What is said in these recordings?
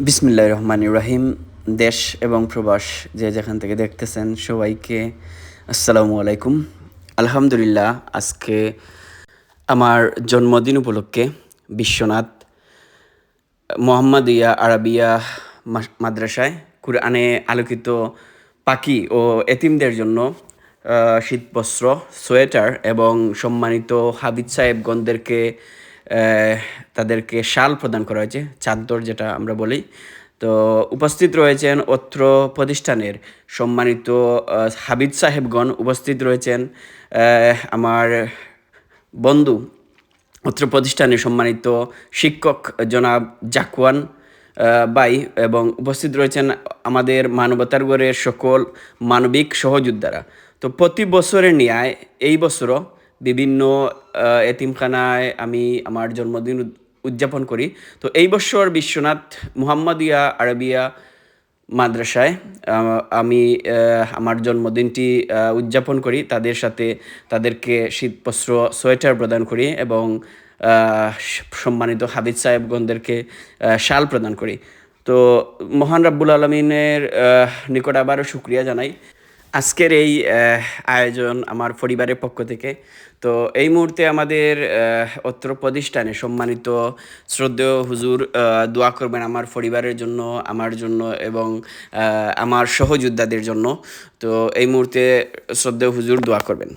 বিসমিল্লাহির রহমানির রহিম। দেশ এবং প্রবাস যে যেখান থেকে দেখতেছেন সবাইকে আসসালামু আলাইকুম। আলহামদুলিল্লাহ, আজকে আমার জন্মদিন উপলক্ষে বিশ্বনাথ মোহাম্মদিয়া আরাবিয়া মাদ্রাসায় কুরআনে আলোকিত পাখি ও এতিমদের জন্য শীতবস্ত্র, সোয়েটার এবং সম্মানিত হাবিজ সাহেবগণদেরকে তাদেরকে শাল প্রদান করা হয়েছে, চাদর যেটা আমরা বলি। তো উপস্থিত রয়েছেন অত্র প্রতিষ্ঠানের সম্মানিত হাবিজ সাহেবগণ, উপস্থিত রয়েছেন আমার বন্ধু, অত্র প্রতিষ্ঠানের সম্মানিত শিক্ষক জনাব জাকওয়ান ভাই, এবং উপস্থিত রয়েছেন আমাদের মানবতার গড়ের সকল মানবিক সহযোদ্ধারা। তো প্রতি বছরের ন্যায় এই বছরও বিভিন্ন এতিমখানায় আমি আমার জন্মদিন উদযাপন করি। তো এই বছর বিশ্বনাথ মুহাম্মদিয়া আরাবিয়া মাদ্রাসায় আমি আমার জন্মদিনটি উদযাপন করি। তাদের সাথে তাদেরকে শীতবস্ত্র, সোয়েটার প্রদান করি এবং সম্মানিত হাবিজ সাহেবগণদেরকে শাল প্রদান করি। তো মহান রাব্বুল আলমিনের নিকট আবারও শুকরিয়া জানাই আজকের এই আয়োজন আমার পরিবারের পক্ষ থেকে। তো এই মুহূর্তে আমাদের অত্র প্রতিষ্ঠানে সম্মানিত শ্রদ্ধেয় হুজুর দোয়া করবেন আমার পরিবারের জন্য, আমার জন্য এবং আমার সহযোদ্ধাদের জন্য। তো এই মুহূর্তে শ্রদ্ধেয় হুজুর দোয়া করবেন।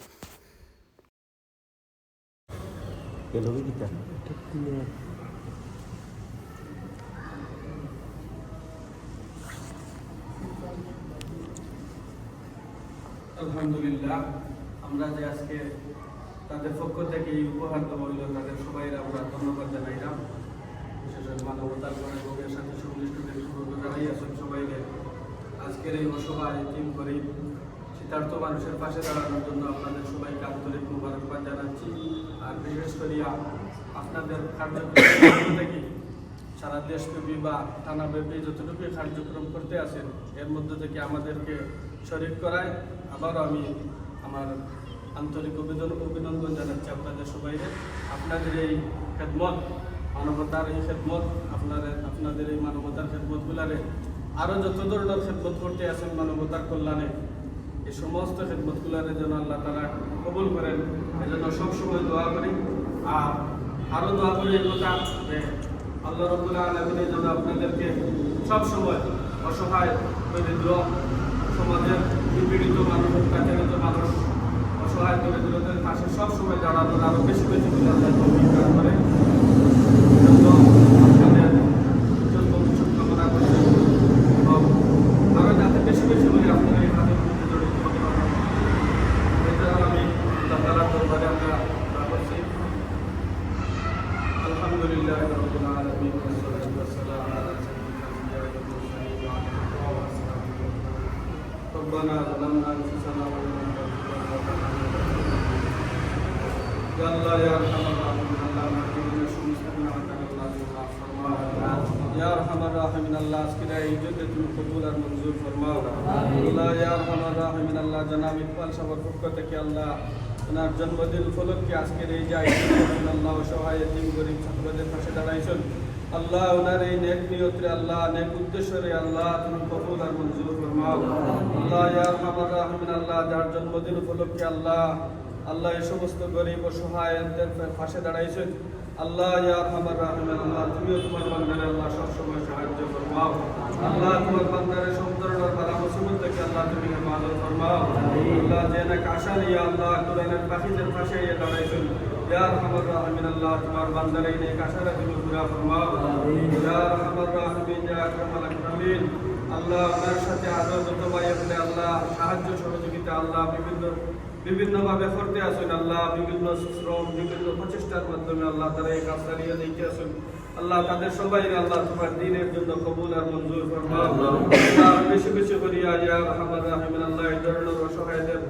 আলহামদুলিল্লাহ, আমরা যে আজকে তাদের পক্ষ থেকে এই উপহার হইল, তাদের সবাই আমরা ধন্যবাদ জানাইলাম। বিশেষ মানবতার ভোগের সাথে সংশ্লিষ্টদের জানাই আসুন সবাইকে আজকের এই অসহায় টিম গরিব শীতার্থ মানুষের পাশে দাঁড়ানোর জন্য আপনাদের সবাইকে আন্তরিক মুবারকবাদ জানাচ্ছি। আর বিশেষ করিয়া আপনাদের কার্যক্রম থেকে সারা দেশব্যাপী বা থানাব্যাপী যতটুকু কার্যক্রম করতে আসেন, এর মধ্যে থেকে আমাদেরকে শরীক করায় আবারও আমি আমার আন্তরিক অভিনন্দন জানাচ্ছি আপনাদের সবাইকে। আপনাদের এই খেদমত, মানবতার এই খেদমত, আপনাদের এই মানবতার খেদমতগুলারে আরও যত ধরনের খেদমত করতে আসেন মানবতার কল্যাণে, এই সমস্ত খেদমতগুলারে যেন আল্লাহ তাআলা কবুল করেন, এজন্য সবসময় দোয়া করি। আর আরও দোয়া করি এই কথা যে আল্লাহ রাব্বুল আলামিন যেন আপনাদেরকে সবসময় অসহায় দরিদ্র সমাজের নিপীড়িত মানুষ, কাছারিত মানুষ, অসহায় দরিদ্রদের পাশে সবসময় দাঁড়ানোর আরও বেশি বেশি করে আল্লাহ তৌফিক দান করে। আপনাদের উজ্জ্বল ভবিষ্যৎ কামনা করছি এবং আরও যাতে বেশি বেশি করে আপনারা এই কাজের মধ্যে জড়িত হতে পারেন, এছাড়াও আমি আল্লাহ তাআলার দরবারে আমরা দোয়া করছি। আলহামদুলিল্লাহ রাব্বিল আলামিন ওয়াসসালাতু ওয়াসসালামু আলা সাইয়্যিদিনা মুহাম্মাদিন ওয়া আলা আলিহি ওয়া সাহবিহি। ربنا ظلمنا انفسنا وان لم تغفر لنا وترحمنا يا الله يا ارحم الراحمين আল্লাহ আমাদের সমস্ত গুনাহগার আল্লাহ মাফ ফরমাও। ইয়া আরহামার রাহিমিন আল্লাহ আজকের এই ইজ্জতে তুমি কবুল আর মঞ্জুর ফরমাও। আল্লাহ ইয়া আরহামার রাহিমিন আল্লাহ জনাব ইকবাল সাহেবের পক্ষ থেকে আল্লাহ ওনার জন্মদিন উপলক্ষে আজকের এই যে আয়োজন আল্লাহ অসহায় এতিম গরিব ছাত্রদের পাশে দাঁড়াইছেন, আল্লাহ ওনার এই নেক নিয়তে আল্লাহ নেক উদ্দেশ্যে আল্লাহ তুমি কবুল আর মঞ্জুর ফরমাও। আল্লাহ ইয়া আরহামার রাহিমিন আল্লাহ যার জন্মদিন উপলক্ষে আল্লাহ এই সমস্ত গরিব অসহায়দের পাশে দাঁড়াইছেন, আল্লাহ ইয়া আরহামার রাহিমিন আল্লাহ তুমিও তোমার বান্দারে আল্লাহ সবসময় সাহায্য ফরমাও। আল্লাহ তোমার বান্দারে সব ধরনের বালা মুসিবত থেকে আল্লাহ তুমি হেফাজত ফরমাও। আল্লাহ যে নাক আশা নিয়ে আল্লাহ কোরআনের পাখিদের পাশে দাঁড়াইছেন, ইয়া আরহামার রাহিমিন আল্লাহ তোমার বান্দারে এই নেক আশাটা তুমি পুরা ফরমাও। ইয়া আরহামার রাহিমিন ইয়া আকরামাল আকরামিন আল্লাহ আপনার সাথে আরো যত ভাই বলে আল্লাহ সাহায্য সহযোগিতা আল্লাহ বিভিন্নভাবে করতে আসেন, আল্লাহ বিভিন্ন শ্রম বিভিন্ন প্রচেষ্টার মাধ্যমে আল্লাহ তারা এই কাজ চালিয়ে দিতে আসেন, আল্লাহ তাদের সবাই আল্লাহ তোমার দ্বীনের জন্য কবুল আর মঞ্জুর ফরমাও। আল্লাহ বেশি বেশি করিয়া ইয়া আরহামার রাহিমিন আল্লাহ এই ধরনের অসহায়দের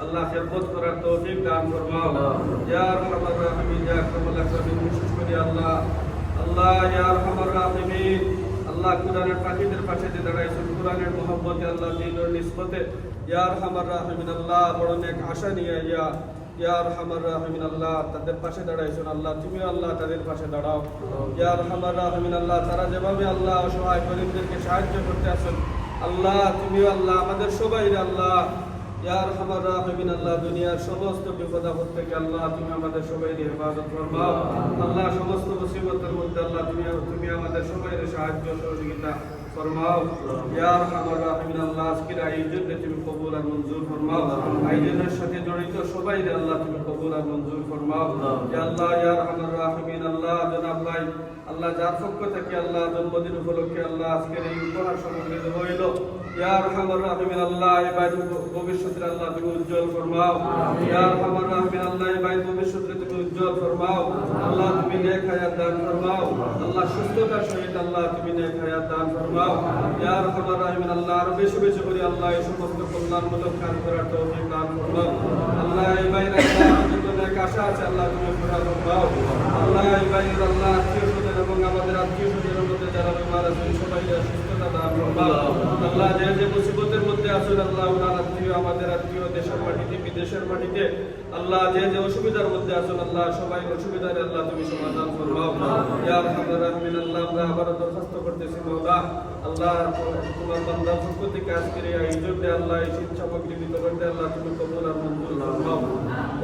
আল্লাহ খেদমত করার তৌফিক দান ফরমাও। ইয়া আরহামার রাহিমিন ইয়া আকরামাল আকরামিন বিশেষ করে আল্লাহ ইয়া আরহামার রাহিমিন আল্লাহ কোরআনের পাখিদের পাশে যে দাঁড়াইছেন, কোরআনের মহব্বতে আল্লাহ দ্বীনের নিসবতে ইয়া আরহামার রাহিমিন আল্লাহ বড় নেক আশা নিয়ে ইয়া ইয়া আরহামার রাহিমিন আল্লাহ তাদের পাশে দাঁড়াইছেন আল্লাহ তুমি আল্লাহ তাদের পাশে দাঁড়াও ইয়া আরহামার রাহিমিন আল্লাহ তারা যেভাবে আল্লাহ অসহায় গরিবদেরকে সাহায্য করতে আছেন আল্লাহ তুমি আল্লাহ আমাদের সবাই আল্লাহ ইয়া আরহামার রাহিমিন আল্লাহ দুনিয়ার সমস্ত বিপদ আপদ থেকে আল্লাহ তুমি আমাদের সবাইকে হেফাজত ফরমাও আল্লাহ সমস্ত মুসিবতের মধ্যে আল্লাহ তুমি আমাদের সবাইকে সাহায্য সহযোগিতা ফরমাও ইয়া আরহামার রাহিমিন আল্লাহ আজকের আয়োজনে তুমি কবুল আর মঞ্জুর ফরমাও আয়োজনের সাথে জড়িত সবাইকে আল্লাহ তুমি কবুল আর মঞ্জুর ফরমাও ইয়া আল্লাহ ইয়া আরহামার রাহিমিন আল্লাহ জনাব ভাই আল্লাহ যার পক্ষ থেকে আল্লাহ জন্মদিন উপলক্ষে আল্লাহ আজকের এই উপহার সামগ্রী দেওয়া হইল ইয়া আরহামার রাহিমিন আল্লাহ এই ভাই ভবিষ্যতে আল্লাহ তুমি উজ্জ্বল ফরমাও ইয়া আরহামার রাহিমিন আল্লাহ এই ভাই ভবিষ্যতে তুমি উজ্জ্বল ফরমাও আল্লাহ তুমি নেক হায়াত দান ফরমাও আল্লাহ সুস্থতার সহিত আল্লাহ তুমি নেক হায়াত দান ফরমাও ইয়া আরহামার রাহিমিন আল্লাহ আর বেশি বেশি করে আল্লাহ এই সমস্ত কল্যাণমূলক কাজ করার তৌফিক দান ফরমাও আল্লাহ এই ভাই যত নেক আশা আছে আল্লাহ তুমি পুরা ফরমাও আল্লাহ এই ভাই আল্লাহ আত্মীয় স্বজন এবং আমাদের আত্মীয় স্বজনের মধ্যে যারা বিমার আছেন সবাই সুস্থতা দান ফরমাও আল্লাহ যে মুসিবতের মধ্যে আছেন আল্লাহ ওনার আত্মীয় আমাদের আত্মীয় দেশের মাটিতে বিদেশের মাটিতে আল্লাহ যে অসুবিধার মধ্যে আছেন আল্লাহ সবাই অসুবিধার আল্লাহ তুমি সমাধান ফরমাও ইয়া আরহামার রাহিমিন আল্লাহ আমরা আবার দরখাস্ত করতেছি মাওলা আল্লাহ তোমার বান্দার পক্ষ থেকে আজকের এই আয়োজনে আল্লাহ এই শীত সামগ্রী বিতরণে আল্লাহ তুমি কবুল আর মঞ্জুর ফরমাও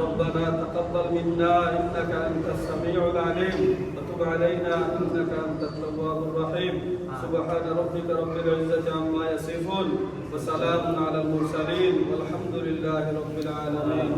ربنا تقبل منا انك انت السميع العليم وتب علينا انك انت التواب الرحيم سبحان ربك رب العزه عما يصفون وسلام على المرسلين والحمد لله رب العالمين